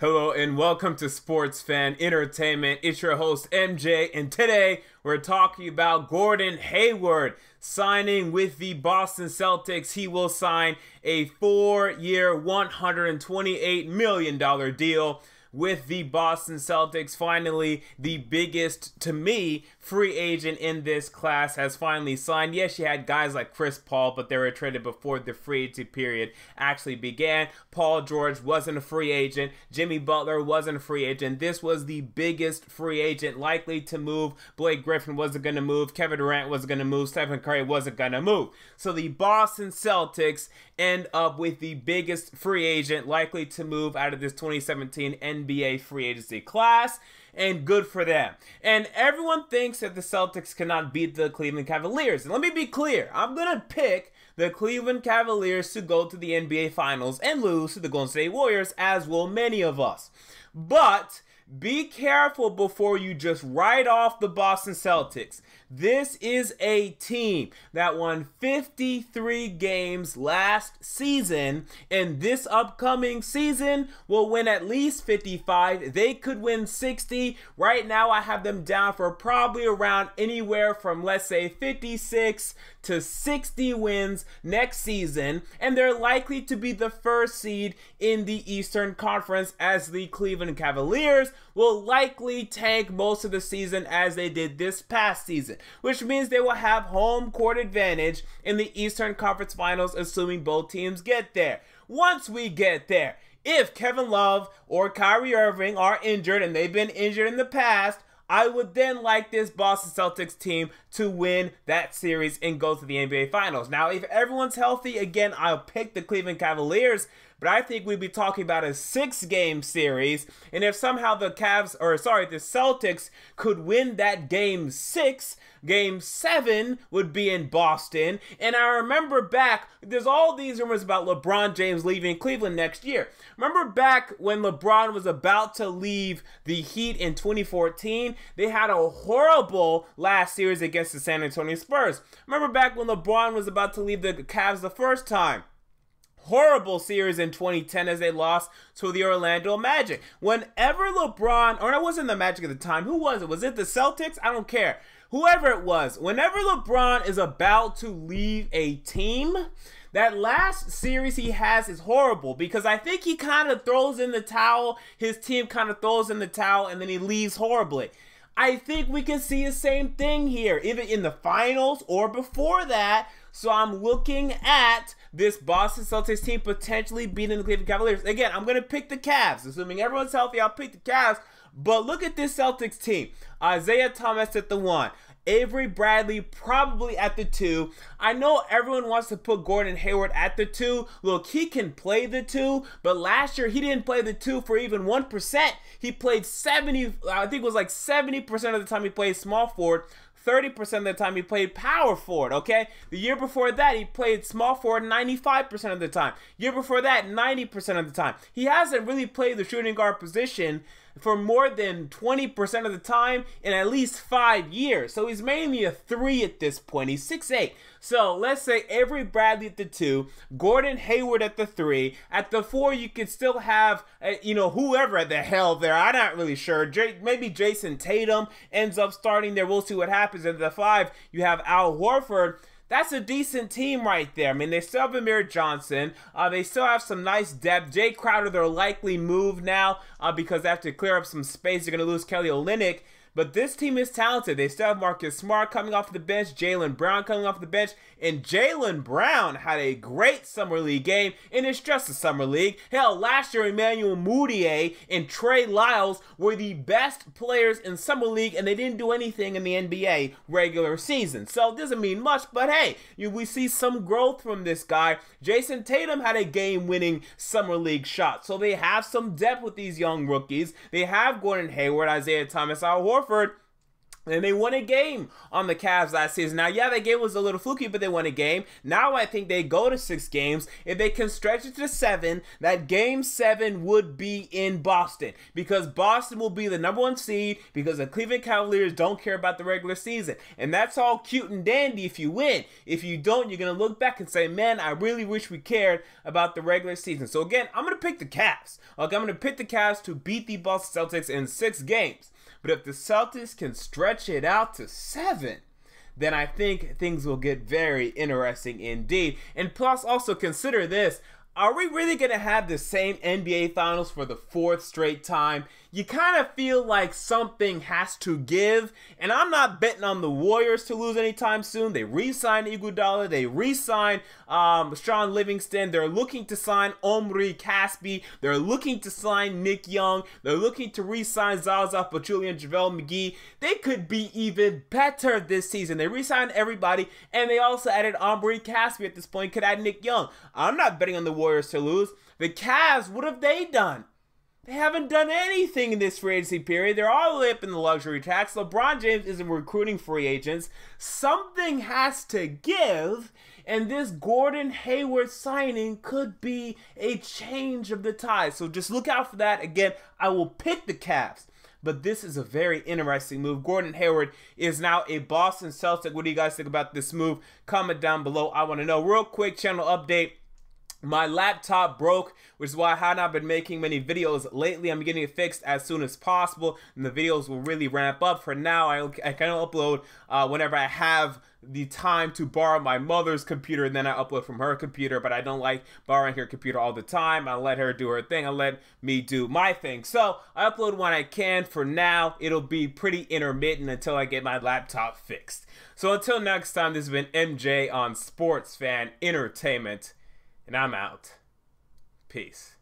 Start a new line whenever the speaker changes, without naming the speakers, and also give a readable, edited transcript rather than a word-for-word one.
Hello and welcome to Sports Fan Entertainment. It's your host MJ, and today we're talking about Gordon Hayward signing with the Boston Celtics. He will sign a 4-year, $128 million deal with the Boston Celtics. Finally, the biggest, to me, free agent in this class has finally signed. Yes, you had guys like Chris Paul, but they were traded before the free agency period actually began. Paul George wasn't a free agent. Jimmy Butler wasn't a free agent. This was the biggest free agent likely to move. Blake Griffin wasn't going to move. Kevin Durant wasn't going to move. Stephen Curry wasn't going to move. So the Boston Celtics end up with the biggest free agent likely to move out of this 2017 NBA free agency class, and good for them. And everyone thinks that the Celtics cannot beat the Cleveland Cavaliers. And let me be clear, I'm going to pick the Cleveland Cavaliers to go to the NBA Finals and lose to the Golden State Warriors, as will many of us. But be careful before you just write off the Boston Celtics. This is a team that won 53 games last season, and this upcoming season will win at least 55. They could win 60. Right now, I have them down for probably around anywhere from, let's say, 56 to 60 wins next season, and they're likely to be the first seed in the Eastern Conference, as the Cleveland Cavaliers will likely tank most of the season as they did this past season, which means they will have home court advantage in the Eastern Conference Finals, assuming both teams get there. Once we get there, if Kevin Love or Kyrie Irving are injured, and they've been injured in the past, I would then like this Boston Celtics team to win that series and go to the NBA Finals. Now, if everyone's healthy, again, I'll pick the Cleveland Cavaliers, but I think we'd be talking about a 6-game series, and if somehow the Celtics could win that Game 6, Game 7 would be in Boston. And I remember back, there's all these rumors about LeBron James leaving Cleveland next year. Remember back when LeBron was about to leave the Heat in 2014? They had a horrible last series against the San Antonio Spurs. Remember back when LeBron was about to leave the Cavs the first time? Horrible series in 2010 as they lost to the Orlando Magic. Whenever LeBron, or it wasn't the Magic at the time, who was it? Was it the Celtics? I don't care. Whoever it was, whenever LeBron is about to leave a team, that last series he has is horrible, because I think he kind of throws in the towel, his team kind of throws in the towel, and then he leaves horribly. I think we can see the same thing here, even in the finals or before that. So I'm looking at this Boston Celtics team potentially beating the Cleveland Cavaliers. Again, I'm going to pick the Cavs. Assuming everyone's healthy, I'll pick the Cavs. But look at this Celtics team. Isaiah Thomas at the 1. Avery Bradley probably at the 2. I know everyone wants to put Gordon Hayward at the 2. Look, he can play the 2, but last year he didn't play the 2 for even 1%. He played 70, I think it was like 70% of the time he played small forward. 30% of the time he played power forward, okay? The year before that, he played small forward 95% of the time. Year before that, 90% of the time. He hasn't really played the shooting guard position for more than 20% of the time in at least 5 years. So he's mainly a 3 at this point. He's 6'8". So let's say Avery Bradley at the 2, Gordon Hayward at the 3. At the 4, you could still have, whoever the hell there. I'm not really sure. Maybe Jason Tatum ends up starting there. We'll see what happens. At the 5, you have Al Horford. That's a decent team right there. I mean, they still have Amir Johnson. They still have some nice depth. Jay Crowder, they're likely moved now because they have to clear up some space. They're going to lose Kelly Olynyk. But this team is talented. They still have Marcus Smart coming off the bench, Jaylen Brown coming off the bench, and Jaylen Brown had a great Summer League game, and it's just a Summer League. Hell, last year Emmanuel Mudiay and Trey Lyles were the best players in Summer League, and they didn't do anything in the NBA regular season. So it doesn't mean much, but hey, we see some growth from this guy. Jason Tatum had a game-winning Summer League shot, so they have some depth with these young rookies. They have Gordon Hayward, Isaiah Thomas, Al Horford. And they won a game on the Cavs last season. Now, yeah, that game was a little fluky, but they won a game. Now I think they go to 6 games. If they can stretch it to 7, that game 7 would be in Boston. Because Boston will be the #1 seed because the Cleveland Cavaliers don't care about the regular season. And that's all cute and dandy if you win. If you don't, you're going to look back and say, man, I really wish we cared about the regular season. So again, I'm going to pick the Cavs. Okay, I'm going to pick the Cavs to beat the Boston Celtics in 6 games. But if the Celtics can stretch it out to 7, then I think things will get very interesting indeed. And plus, also consider this. Are we really going to have the same NBA Finals for the 4th straight time? You kind of feel like something has to give. And I'm not betting on the Warriors to lose anytime soon. They re-signed Iguodala. They re-signed Sean Livingston. They're looking to sign Omri Caspi. They're looking to sign Nick Young. They're looking to re-sign Zaza Pachulia and JaVale McGee. They could be even better this season. They re-signed everybody. And they also added Omri Caspi at this point. Could add Nick Young. I'm not betting on the Warriors to lose. The Cavs, what have they done? They haven't done anything in this free agency period. They're all the way up in the luxury tax. LeBron James isn't recruiting free agents. Something has to give, and this Gordon Hayward signing could be a change of the tide. So just look out for that. Again, I will pick the Cavs, but this is a very interesting move. Gordon Hayward is now a Boston Celtic. What do you guys think about this move? Comment down below. I want to know. Real quick channel update. My laptop broke, which is why I have not been making many videos lately. I'm getting it fixed as soon as possible, and the videos will really ramp up. For now, I can upload whenever I have the time to borrow my mother's computer, and then I upload from her computer, but I don't like borrowing her computer all the time. I let her do her thing. I let me do my thing. So I upload when I can. For now, it'll be pretty intermittent until I get my laptop fixed. So until next time, this has been MJ on Sports Fan Entertainment. And I'm out. Peace.